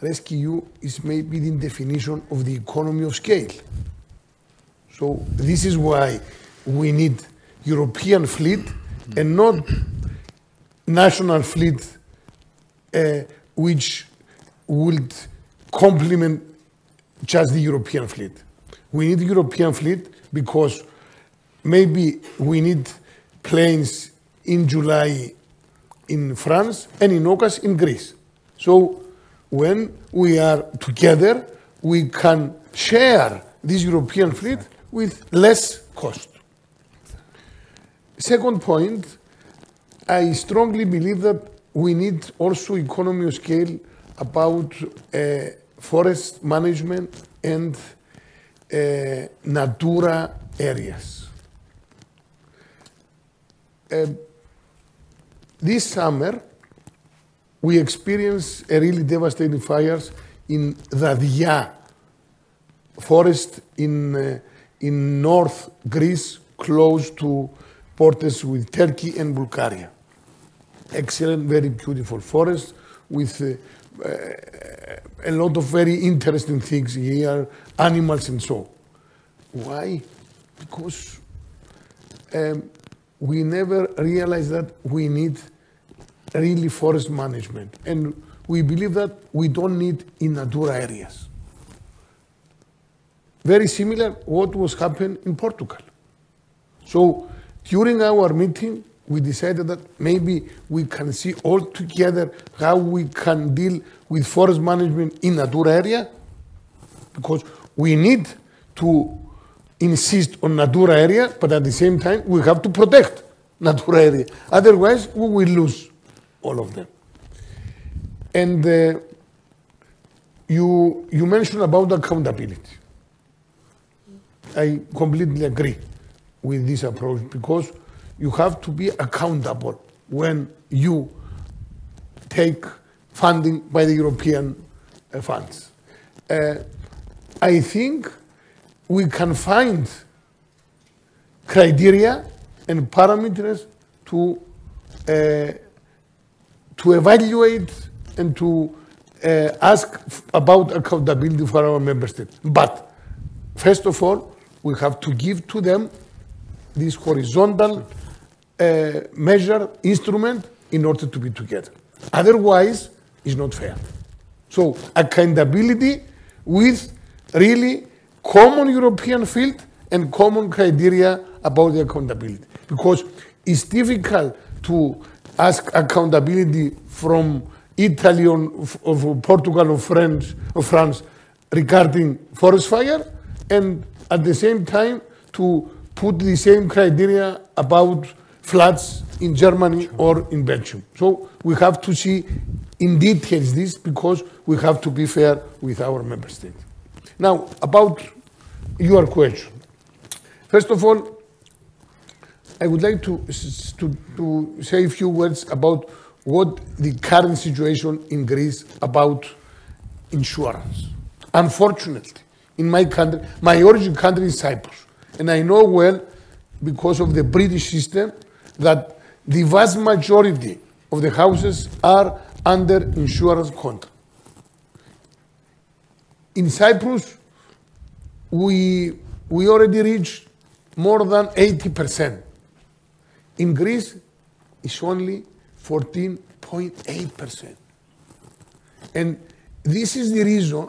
RescEU is maybe the definition of the economy of scale. So this is why we need European fleet and not national fleet which would complement just the European fleet. We need European fleet because maybe we need planes in July in France, and in August in Greece. So when we are together, we can share this European fleet with less cost. Second point, I strongly believe that we need also economy of scale about forest management and Natura areas. This summer, we experienced a really devastating fires in Dadia forest in North Greece, close to borders with Turkey and Bulgaria. Excellent, very beautiful forest with a lot of very interesting things here, animals and so. Why? Because we never realized that we need really forest management. And we believe that we don't need in Natura areas. Very similar what was happening in Portugal. So during our meeting, we decided that maybe we can see all together how we can deal with forest management in Natura area, because we need to insist on Natura area, but at the same time, we have to protect Natura area. Otherwise, we will lose all of them. And you mentioned about accountability. I completely agree with this approach, because you have to be accountable when you take funding by the European funds. I think we can find criteria and parameters to evaluate and to ask about accountability for our member states. But first of all, we have to give to them this horizontal measure instrument in order to be together. Otherwise, it's not fair. So accountability with really common European field and common criteria about the accountability. Because it's difficult to ask accountability from Italy or Portugal or France regarding forest fire, and at the same time to put the same criteria about floods in Germany or in Belgium. So we have to see in details this, because we have to be fair with our member states. Now, about your question. First of all, I would like to say a few words about what the current situation in Greece about insurance. Unfortunately, in my country, my origin country is Cyprus, and I know well, because of the British system, that the vast majority of the houses are under insurance contract. In Cyprus, we already reached more than 80%. In Greece, it's only 14.8%. And this is the reason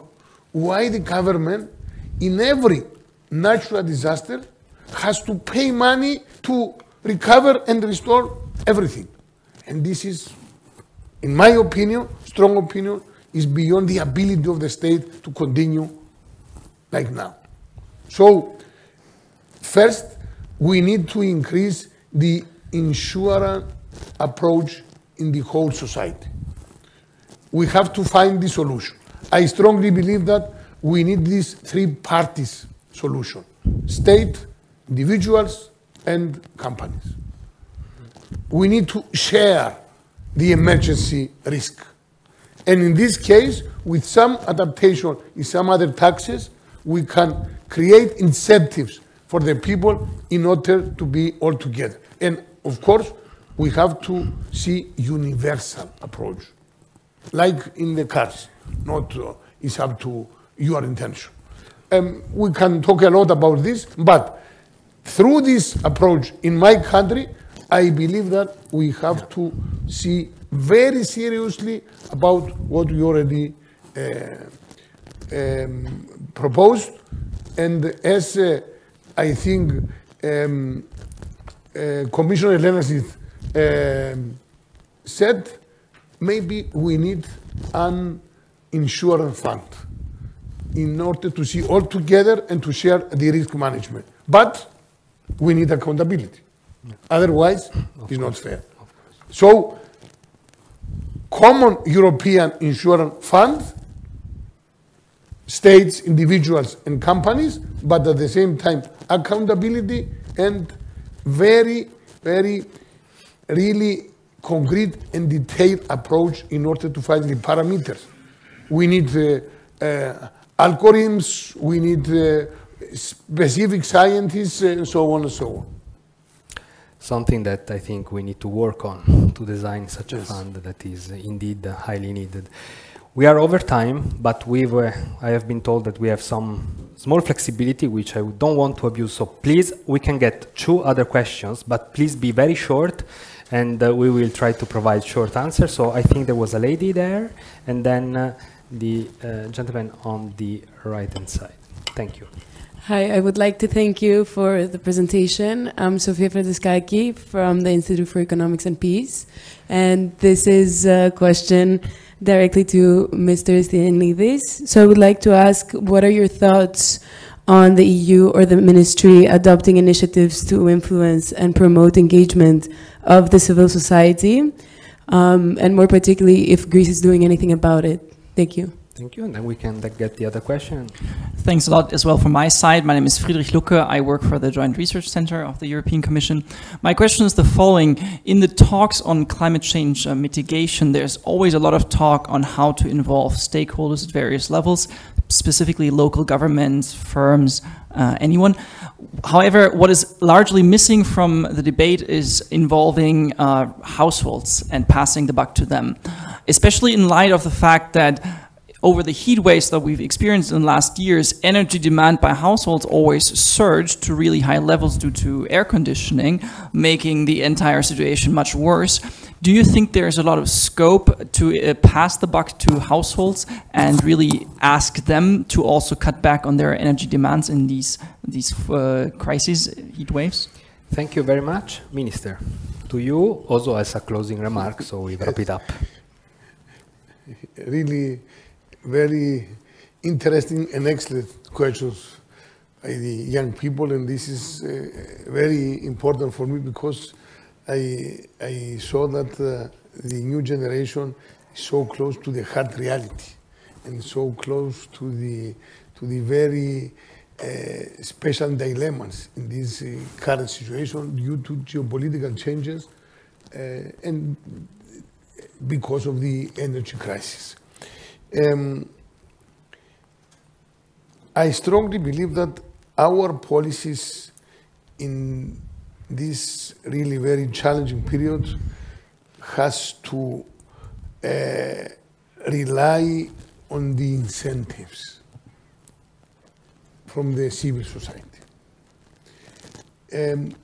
why the government, in every natural disaster, has to pay money to recover and restore everything. And this is, in my opinion, strong opinion, is beyond the ability of the state to continue like now. So, first, we need to increase the insurance approach in the whole society. We have to find the solution. I strongly believe that we need this three parties solution: state, individuals, and companies. We need to share the emergency risk. And in this case, with some adaptation in some other taxes, we can create incentives for the people in order to be all together. And of course, we have to see universal approach, like in the cars, not it's up to your intention. We can talk a lot about this, but through this approach in my country, I believe that we have to see very seriously about what we already proposed. And as I think Commissioner Lenarsis said, maybe we need an insurance fund in order to see all together and to share the risk management. But we need accountability. Otherwise, it's not fair. So, common European insurance fund, states, individuals, and companies, but at the same time, accountability and very, very, really concrete and detailed approach in order to find the parameters. We need algorithms, we need specific scientists, and so on and so on. Something that I think we need to work on to design such a fund that is indeed highly needed. We are over time, but I have been told that we have some small flexibility, which I don't want to abuse. So please, we can get 2 other questions, but please be very short, and we will try to provide short answers. So I think there was a lady there, and then the gentleman on the right-hand side. Thank you. Hi, I would like to thank you for the presentation. I'm Sofia Fradiskaki from the Institute for Economics and Peace. And this is a question directly to Mr. Stylianides. So I would like to ask, what are your thoughts on the EU or the ministry adopting initiatives to influence and promote engagement of the civil society? And more particularly, if Greece is doing anything about it. Thank you. Thank you, and then we can get the other question. Thanks a lot as well from my side. My name is Friedrich Lucke. I work for the Joint Research Center of the European Commission. My question is the following. In the talks on climate change mitigation, there's always a lot of talk on how to involve stakeholders at various levels, specifically local governments, firms, anyone. However, what is largely missing from the debate is involving households and passing the buck to them, especially in light of the fact that over the heat waves that we've experienced in the last years, energy demand by households always surged to really high levels due to air conditioning, making the entire situation much worse. Do you think there's a lot of scope to pass the buck to households and really ask them to also cut back on their energy demands in these crises, heat waves? Thank you very much. Minister, to you also as a closing remark, so we wrap it up. Really very interesting and excellent questions by the young people, and this is very important for me because I saw that the new generation is so close to the hard reality and so close to the very special dilemmas in this current situation due to geopolitical changes and because of the energy crisis. I strongly believe that our policies in this really very challenging period has to rely on the incentives from the civil society,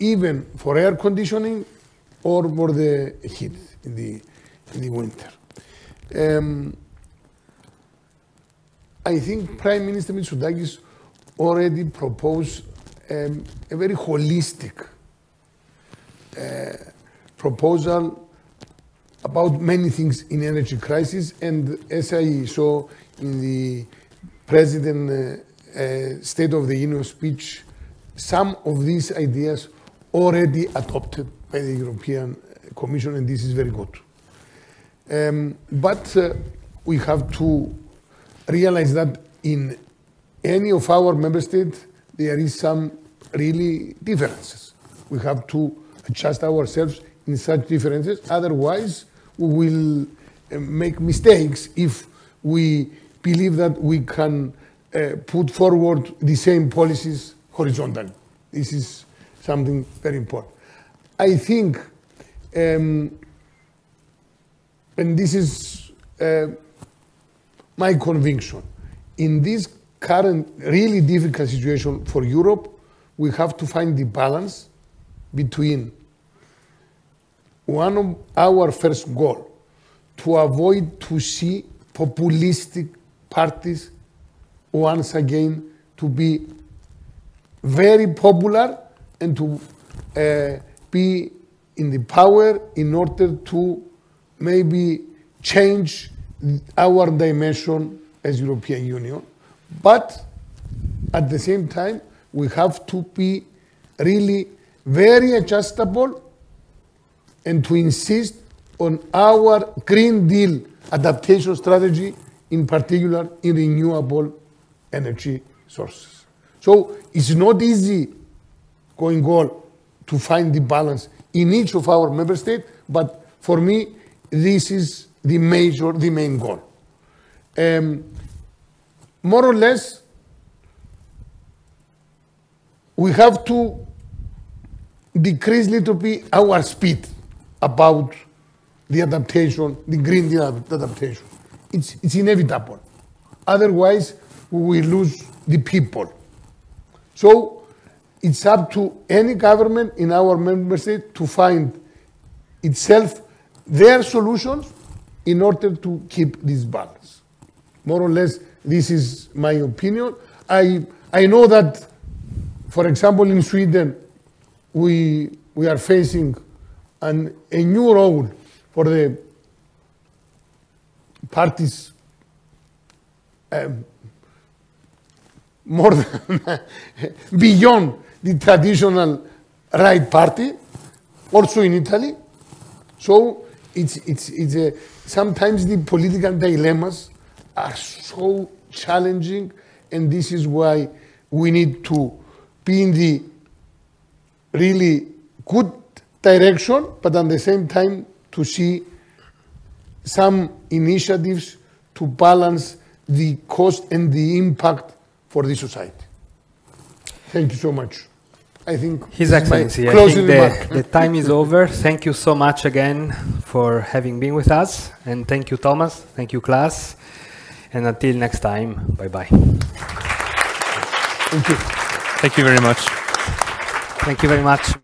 even for air conditioning or for the heat in the winter. I think Prime Minister Mitsotakis already proposed a very holistic proposal about many things in energy crisis, and as I saw in the President State of the Union speech, some of these ideas already adopted by the European Commission, and this is very good. But we have to realize that in any of our member states, there is some really differences. We have to adjust ourselves in such differences, otherwise we will make mistakes if we believe that we can put forward the same policies horizontally. This is something very important. I think, and this is my conviction, in this current really difficult situation for Europe, we have to find the balance between one of our first goal, to avoid to see populistic parties once again to be very popular and to be in the power in order to maybe change our dimension as European Union. But at the same time, we have to be really very adjustable and to insist on our Green Deal adaptation strategy, in particular in renewable energy sources. So it's not easy going on to find the balance in each of our member states, but for me, this is the main goal. More or less, we have to decrease a little bit our speed about the adaptation, the Green Deal adaptation. It's inevitable. Otherwise, we will lose the people. So it's up to any government in our member state to find itself their solutions in order to keep this balance. More or less, this is my opinion. I know that, for example, in Sweden, we are facing a new role for the parties more than beyond the traditional right party, also in Italy. So sometimes the political dilemmas are so challenging, and this is why we need to be in the really good direction, but at the same time to see some initiatives to balance the cost and the impact for the society. Thank you so much. I think His Excellency, I think the time is over. Thank you so much again for having been with us. And thank you, Thomas. Thank you, class. And until next time, bye-bye. Thank you. Thank you very much. Thank you very much.